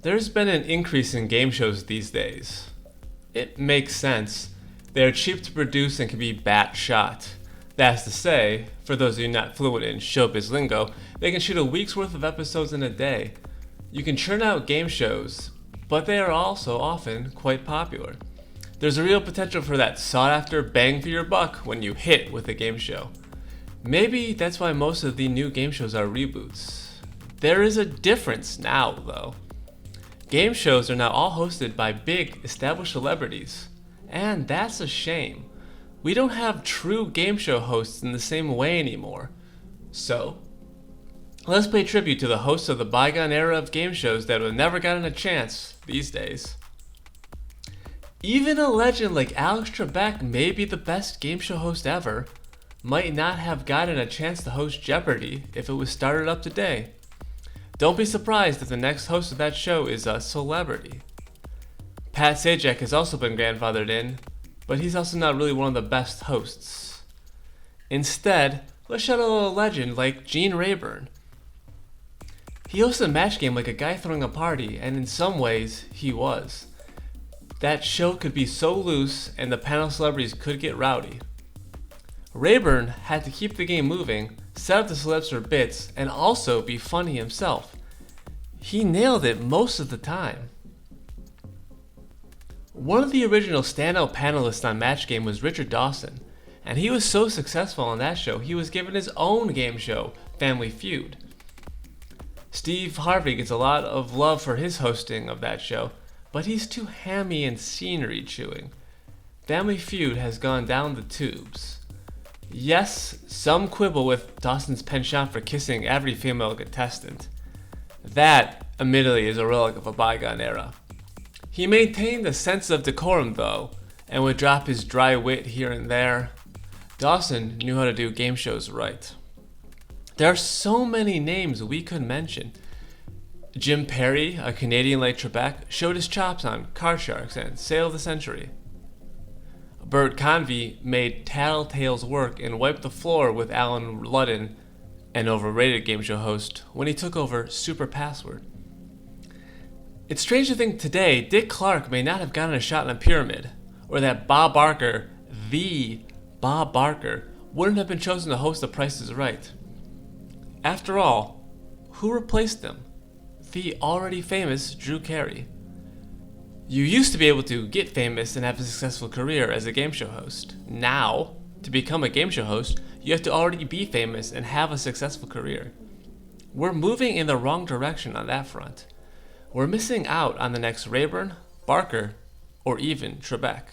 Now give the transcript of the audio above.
There's been an increase in game shows these days. It makes sense. They are cheap to produce and can be bat shot. That's to say, for those of you not fluent in showbiz lingo, they can shoot a week's worth of episodes in a day. You can churn out game shows, but they are also often quite popular. There's a real potential for that sought-after bang for your buck when you hit with a game show. Maybe that's why most of the new game shows are reboots. There is a difference now, though. Game shows are now all hosted by big, established celebrities, and that's a shame. We don't have true game show hosts in the same way anymore. So, let's pay tribute to the hosts of the bygone era of game shows that have never gotten a chance these days. Even a legend like Alex Trebek, maybe the best game show host ever, might not have gotten a chance to host Jeopardy if it was started up today. Don't be surprised if the next host of that show is a celebrity. Pat Sajak has also been grandfathered in, but he's also not really one of the best hosts. Instead, let's shout out a legend like Gene Rayburn. He hosted a match game like a guy throwing a party, and in some ways, he was. That show could be so loose, and the panel celebrities could get rowdy. Rayburn had to keep the game moving, set up the celebs for bits, and also be funny himself. He nailed it most of the time. One of the original standout panelists on Match Game was Richard Dawson, and he was so successful on that show he was given his own game show, Family Feud. Steve Harvey gets a lot of love for his hosting of that show, but he's too hammy and scenery chewing. Family Feud has gone down the tubes. Yes, some quibble with Dawson's penchant for kissing every female contestant. That, admittedly, is a relic of a bygone era. He maintained a sense of decorum, though, and would drop his dry wit here and there. Dawson knew how to do game shows right. There are so many names we could mention. Jim Perry, a Canadian like Trebek, showed his chops on Card Sharks and Sale of the Century. Bert Convey made Tattletales work and wiped the floor with Alan Ludden, an overrated game show host, when he took over Super Password. It's strange to think today Dick Clark may not have gotten a shot in a pyramid, or that Bob Barker, the Bob Barker, wouldn't have been chosen to host The Price is Right. After all, who replaced him? The already famous Drew Carey. You used to be able to get famous and have a successful career as a game show host. Now, to become a game show host, you have to already be famous and have a successful career. We're moving in the wrong direction on that front. We're missing out on the next Rayburn, Barker, or even Trebek.